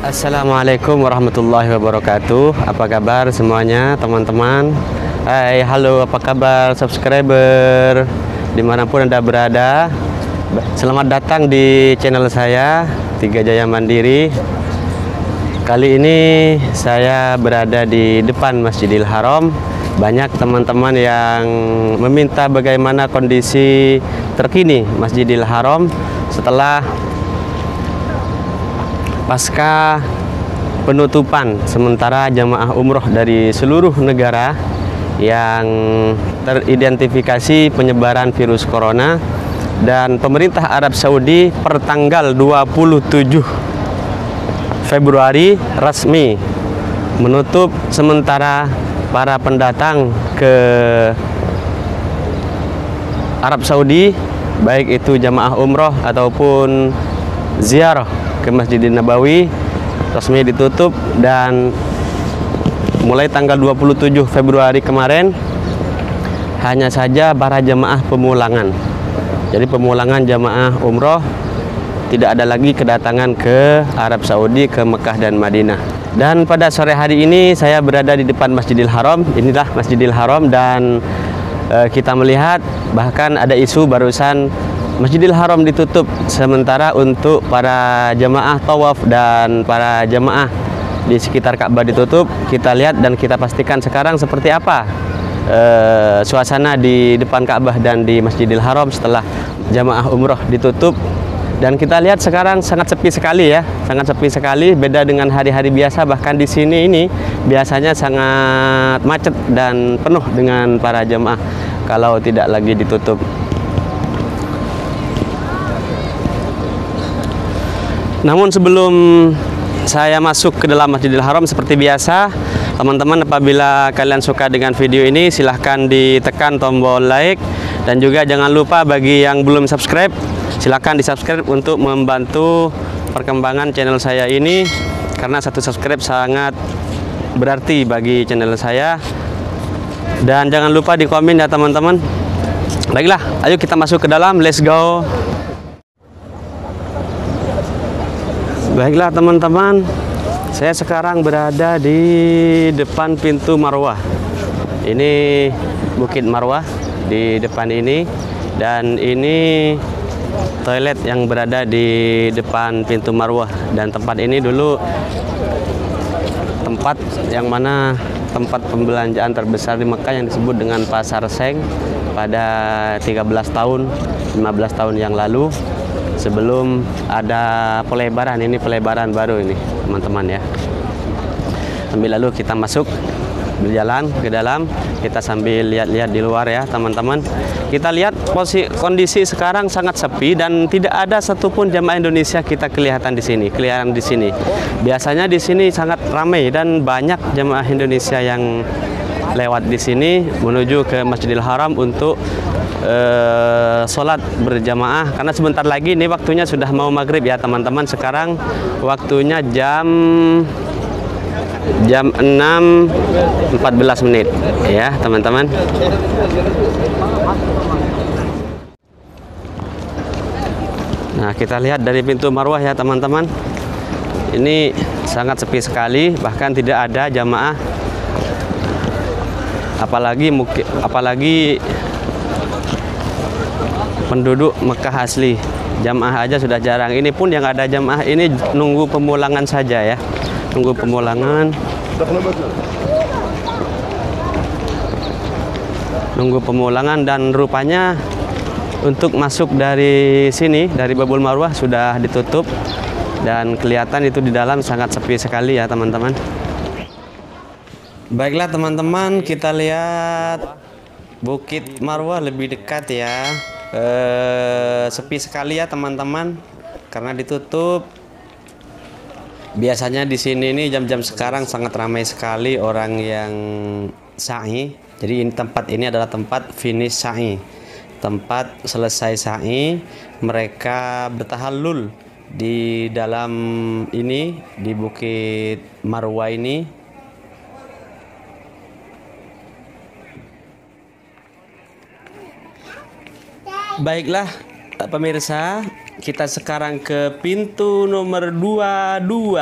Assalamualaikum warahmatullahi wabarakatuh. Apa kabar semuanya teman-teman? Hai, halo, apa kabar subscriber dimanapun Anda berada? Selamat datang di channel saya, Tiga Jaya Mandiri. Kali ini saya berada di depan Masjidil Haram. Banyak teman-teman yang meminta bagaimana kondisi terkini Masjidil Haram setelah pasca penutupan sementara jamaah umroh dari seluruh negara yang teridentifikasi penyebaran virus corona, dan pemerintah Arab Saudi per tanggal 27 Februari resmi menutup sementara para pendatang ke Arab Saudi, baik itu jamaah umroh ataupun ziarah ke Masjidil Nabawi, resmi ditutup. Dan mulai tanggal 27 Februari kemarin hanya saja para jamaah pemulangan. Jadi pemulangan jamaah umroh, tidak ada lagi kedatangan ke Arab Saudi, ke Mekah dan Madinah. Dan pada sore hari ini saya berada di depan Masjidil Haram. Inilah Masjidil Haram, dan kita melihat bahkan ada isu barusan Masjidil Haram ditutup sementara untuk para jamaah tawaf dan para jamaah di sekitar Ka'bah ditutup. Kita lihat dan kita pastikan sekarang seperti apa suasana di depan Ka'bah dan di Masjidil Haram setelah jamaah umroh ditutup. Dan kita lihat sekarang sangat sepi sekali ya, sangat sepi sekali, beda dengan hari-hari biasa. Bahkan di sini ini biasanya sangat macet dan penuh dengan para jamaah kalau tidak lagi ditutup. Namun sebelum saya masuk ke dalam Masjidil Haram, seperti biasa, teman-teman, apabila kalian suka dengan video ini, silahkan ditekan tombol like. Dan juga jangan lupa bagi yang belum subscribe, silahkan di subscribe untuk membantu perkembangan channel saya ini, karena satu subscribe sangat berarti bagi channel saya. Dan jangan lupa di komen ya teman-teman. Baiklah, ayo kita masuk ke dalam, let's go. Baiklah teman-teman, saya sekarang berada di depan pintu Marwah. Ini Bukit Marwah di depan ini, dan ini toilet yang berada di depan pintu Marwah. Dan tempat ini dulu tempat yang mana tempat pembelanjaan terbesar di Mekah yang disebut dengan Pasar Seng pada 13 tahun, 15 tahun yang lalu, sebelum ada pelebaran. Ini pelebaran baru ini teman-teman ya. Sambil lalu kita masuk, berjalan ke dalam, kita sambil lihat-lihat di luar ya teman-teman. Kita lihat kondisi sekarang sangat sepi dan tidak ada satupun jamaah Indonesia kita kelihatan di sini. Biasanya di sini sangat ramai dan banyak jamaah Indonesia yang lewat di sini menuju ke Masjidil Haram untuk sholat berjamaah, karena sebentar lagi ini waktunya sudah mau maghrib ya teman-teman. Sekarang waktunya jam 6.14 menit ya teman-teman. Nah, kita lihat dari pintu Marwah ya teman-teman. Ini sangat sepi sekali, bahkan tidak ada jamaah, apalagi penduduk Mekah asli. Jamaah aja sudah jarang. Ini pun yang ada jamaah ini nunggu pemulangan saja ya. Nunggu pemulangan. Nunggu pemulangan, dan rupanya untuk masuk dari sini, dari Babul Marwah, sudah ditutup. Dan kelihatan itu di dalam sangat sepi sekali ya teman-teman. Baiklah teman-teman, kita lihat Bukit Marwah lebih dekat ya. Sepi sekali ya teman-teman karena ditutup. Biasanya di sini nih jam-jam sekarang sangat ramai sekali orang yang sa'i. Jadi tempat ini adalah tempat finish sa'i, tempat selesai sa'i. Mereka bertahallul di dalam ini, di Bukit Marwah ini. Baiklah pemirsa, kita sekarang ke pintu nomor 22.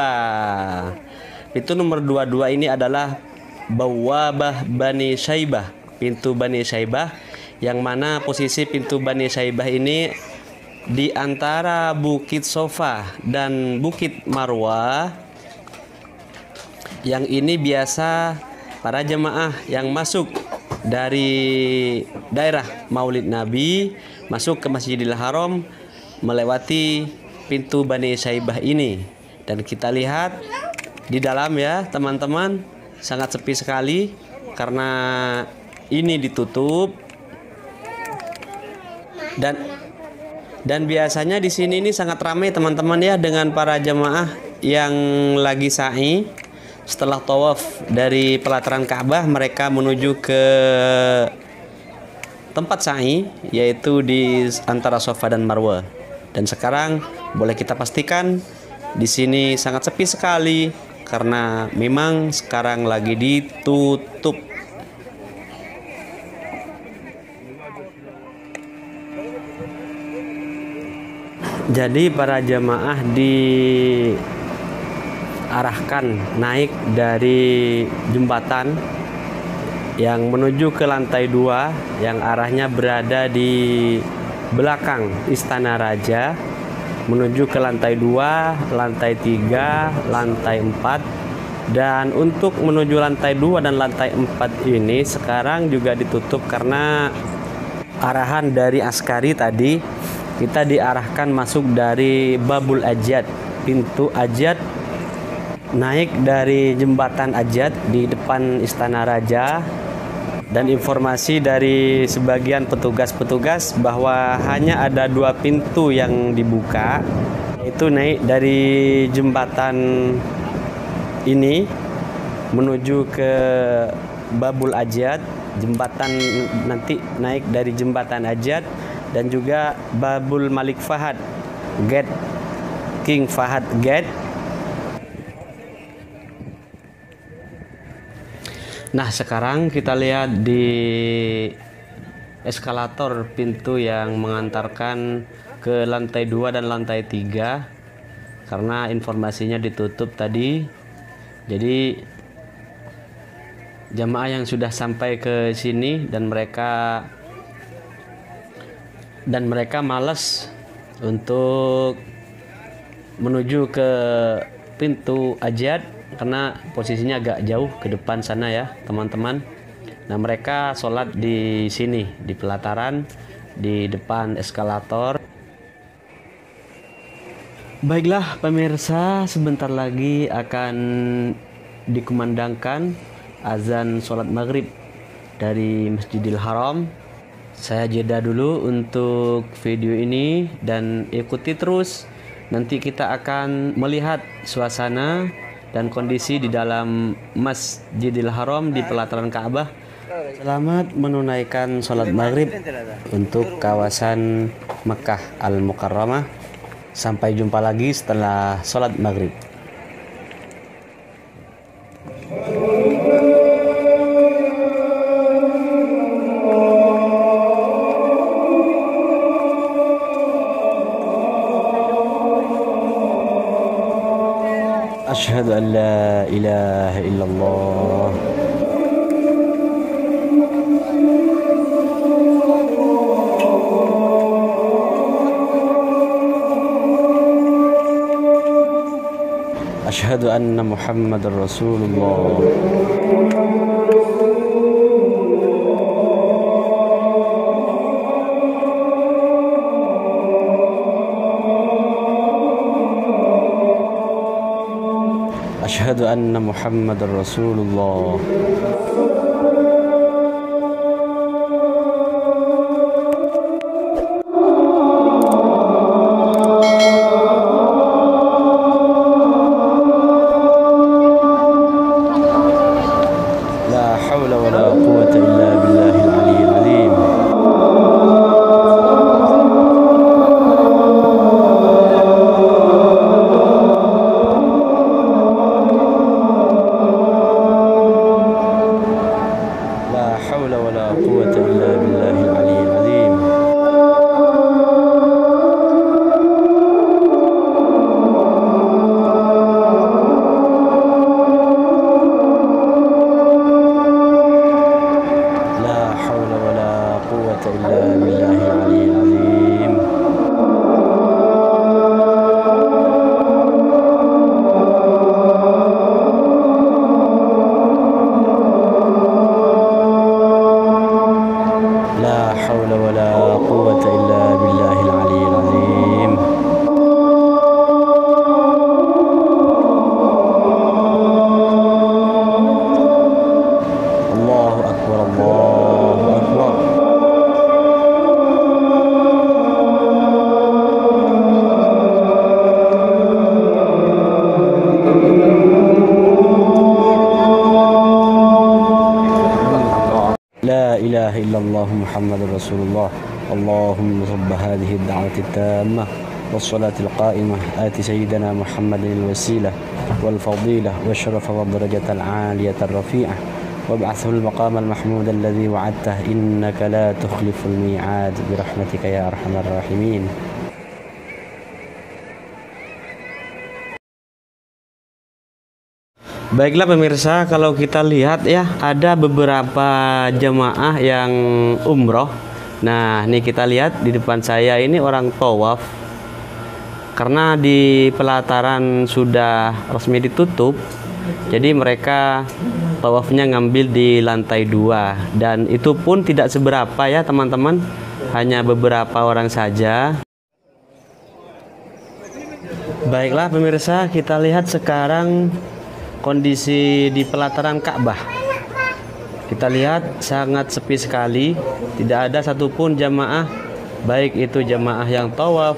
Pintu nomor 22 ini adalah Bawabah Bani Syaibah, pintu Bani Syaibah, yang mana posisi pintu Bani Syaibah ini di antara Bukit Sofa dan Bukit Marwah. Yang ini biasa para jemaah yang masuk dari daerah Maulid Nabi masuk ke Masjidil Haram melewati pintu Bani Syaibah ini. Dan kita lihat di dalam ya teman-teman, sangat sepi sekali karena ini ditutup. Dan biasanya di sini ini sangat ramai teman-teman ya, dengan para jemaah yang lagi sa'i. Setelah tawaf dari pelataran Ka'bah, mereka menuju ke tempat sa'i, yaitu di antara Safa dan Marwah. Dan sekarang boleh kita pastikan di sini sangat sepi sekali karena memang sekarang lagi ditutup. Jadi para jemaah diarahkan naik dari jembatan yang menuju ke lantai 2 yang arahnya berada di belakang Istana Raja, menuju ke lantai 2, lantai 3, lantai 4. Dan untuk menuju lantai 2 dan lantai 4 ini sekarang juga ditutup karena arahan dari askari tadi. Kita diarahkan masuk dari Babul Ajad, pintu Ajad, naik dari jembatan Ajad di depan Istana Raja. Dan informasi dari sebagian petugas-petugas bahwa hanya ada 2 pintu yang dibuka, itu naik dari jembatan ini menuju ke Babul Ajad, jembatan nanti naik dari jembatan Ajad, dan juga Babul Malik Fahad, Gate King Fahad Gate. Nah, sekarang kita lihat di eskalator pintu yang mengantarkan ke lantai 2 dan lantai 3 karena informasinya ditutup tadi. Jadi jamaah yang sudah sampai ke sini dan mereka malas untuk menuju ke pintu Ajad karena posisinya agak jauh ke depan sana ya teman-teman. Nah, mereka sholat di sini di pelataran di depan eskalator. Baiklah pemirsa, sebentar lagi akan dikumandangkan azan sholat maghrib dari Masjidil Haram. Saya jeda dulu untuk video ini dan ikuti terus. Nanti kita akan melihat suasana dan kondisi di dalam Masjidil Haram di pelataran Ka'bah. Selamat menunaikan sholat maghrib untuk kawasan Mekah Al-Mukarramah. Sampai jumpa lagi setelah sholat maghrib. أشهد أن لا إله إلا الله أشهد أن محمد رسول الله أشهد أن محمد رسول الله لا حول ولا قوة إلا بالله العلي العظيم ولا قوة إلا بالله العلي العظيم. لا حول ولا قوة إلا بالله العلي العظيم. الله أكبر الله أكبر. لا إله إلا الله محمد رسول الله. اللهم رب هذه الدعوة التامة والصلاة القائمة آت سيدنا محمد الوسيلة والفضيلة والشرف والدرجة العالية الرفيعة وابعثه المقام المحمود الذي وعدته إنك لا تخلف الميعاد برحمتك يا أرحم الراحمين. Baiklah pemirsa, kalau kita lihat ya, ada beberapa jemaah yang umroh. Nah, ini kita lihat di depan saya ini orang tawaf. Karena di pelataran sudah resmi ditutup, jadi mereka tawafnya ngambil di lantai 2. Dan itu pun tidak seberapa ya teman-teman, hanya beberapa orang saja. Baiklah pemirsa, kita lihat sekarang kondisi di pelataran Ka'bah. Kita lihat sangat sepi sekali, tidak ada satupun jamaah, baik itu jamaah yang tawaf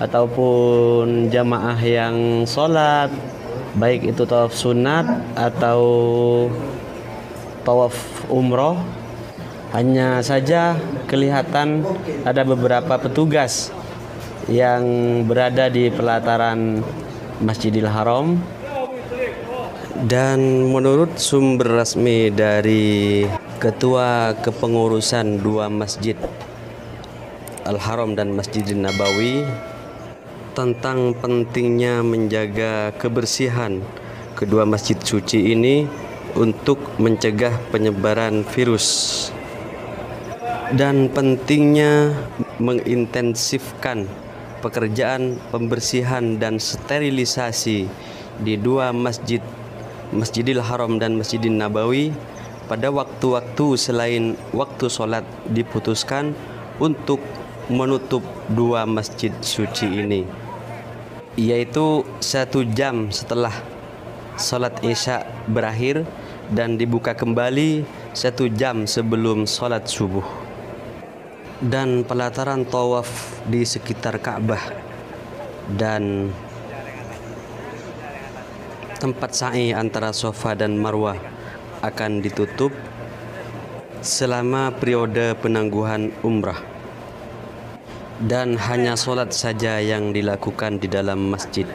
ataupun jamaah yang sholat, baik itu tawaf sunat atau tawaf umroh. Hanya saja kelihatan ada beberapa petugas yang berada di pelataran Masjidil Haram. Dan menurut sumber resmi dari Ketua Kepengurusan dua masjid Al-Haram dan Masjidin Nabawi tentang pentingnya menjaga kebersihan kedua masjid suci ini untuk mencegah penyebaran virus dan pentingnya mengintensifkan pekerjaan pembersihan dan sterilisasi di dua masjid, Masjidil Haram dan Masjidin Nabawi, pada waktu-waktu selain waktu sholat diputuskan untuk menutup dua masjid suci ini, yaitu 1 jam setelah sholat Isya berakhir dan dibuka kembali 1 jam sebelum sholat subuh. Dan pelataran tawaf di sekitar Ka'bah dan tempat sa'i antara Safa dan Marwah akan ditutup selama periode penangguhan umrah, dan hanya sholat saja yang dilakukan di dalam masjid.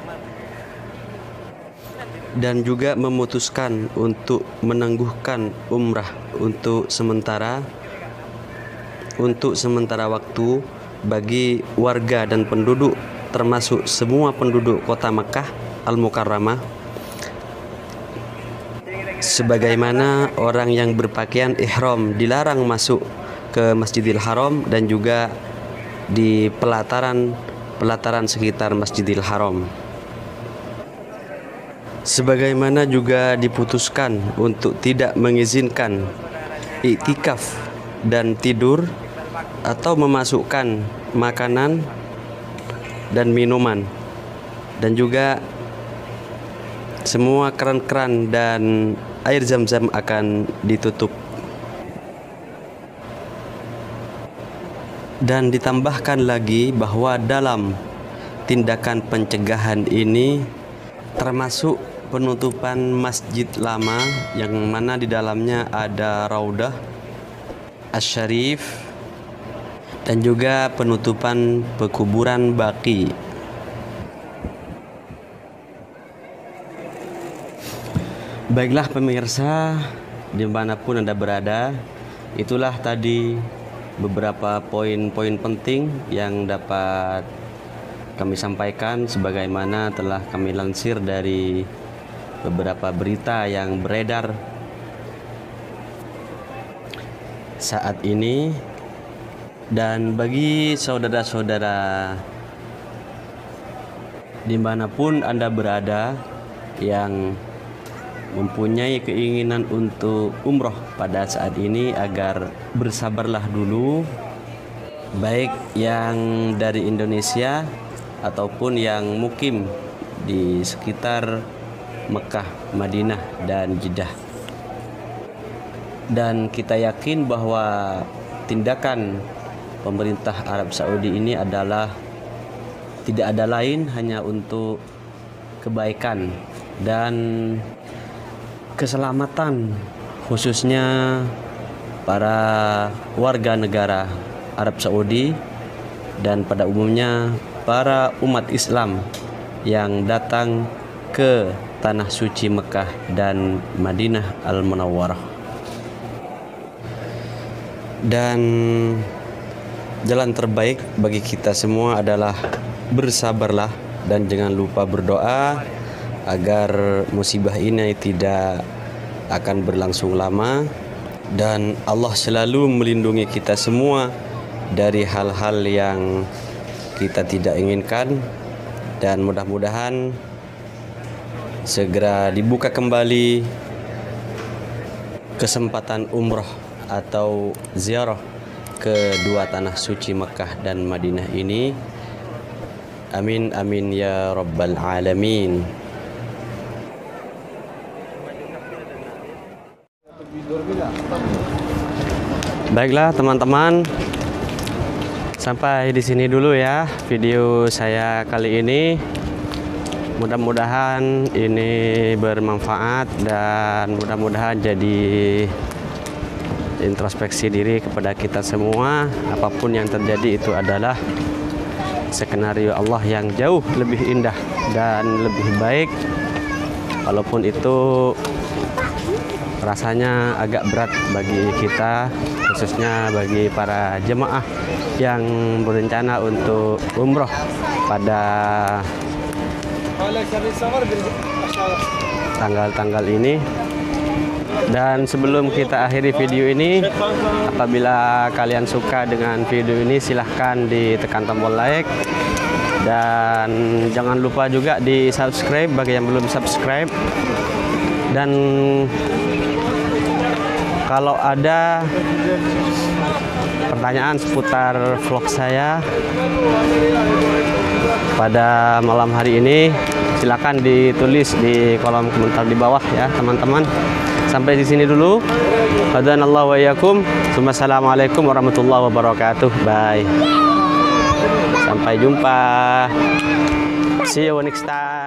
Dan juga memutuskan untuk menangguhkan umrah untuk sementara waktu bagi warga dan penduduk, termasuk semua penduduk kota Makkah Al-Mukarramah, sebagaimana orang yang berpakaian ihram dilarang masuk ke Masjidil Haram dan juga di pelataran sekitar Masjidil Haram. Sebagaimana juga diputuskan untuk tidak mengizinkan iktikaf dan tidur atau memasukkan makanan dan minuman, dan juga semua keran-keran dan air zam-zam akan ditutup. Dan ditambahkan lagi bahwa dalam tindakan pencegahan ini termasuk penutupan masjid lama yang mana di dalamnya ada Raudah Asy-Syarif, dan juga penutupan pekuburan Baqi. Baiklah pemirsa, dimanapun Anda berada, itulah tadi beberapa poin-poin penting yang dapat kami sampaikan sebagaimana telah kami lansir dari beberapa berita yang beredar saat ini, dan bagi saudara-saudara dimanapun Anda berada yang mempunyai keinginan untuk umroh pada saat ini, agar bersabarlah dulu, baik yang dari Indonesia ataupun yang mukim di sekitar Mekah, Madinah, dan Jeddah. Dan kita yakin bahwa tindakan pemerintah Arab Saudi ini adalah tidak ada lain hanya untuk kebaikan dan keselamatan, khususnya para warga negara Arab Saudi dan pada umumnya para umat Islam yang datang ke tanah suci Mekah dan Madinah Al-Munawwarah. Dan jalan terbaik bagi kita semua adalah bersabarlah dan jangan lupa berdoa agar musibah ini tidak akan berlangsung lama dan Allah selalu melindungi kita semua dari hal-hal yang kita tidak inginkan, dan mudah-mudahan segera dibuka kembali kesempatan umroh atau ziarah ke dua tanah suci Mekah dan Madinah ini. Amin amin ya rabbal alamin. Baiklah teman-teman, sampai di sini dulu ya video saya kali ini. Mudah-mudahan ini bermanfaat dan mudah-mudahan jadi introspeksi diri kepada kita semua. Apapun yang terjadi itu adalah skenario Allah yang jauh lebih indah dan lebih baik, walaupun itu rasanya agak berat bagi kita, khususnya bagi para jemaah yang berencana untuk umroh pada tanggal-tanggal ini. Dan sebelum kita akhiri video ini, apabila kalian suka dengan video ini, silahkan ditekan tombol like dan jangan lupa juga di subscribe bagi yang belum subscribe. Dan kalau ada pertanyaan seputar vlog saya pada malam hari ini, silakan ditulis di kolom komentar di bawah ya teman-teman. Sampai di sini dulu. Hadanallahu wa iyyakum. Wassalamualaikum warahmatullahi wabarakatuh. Bye. Sampai jumpa. See you next time.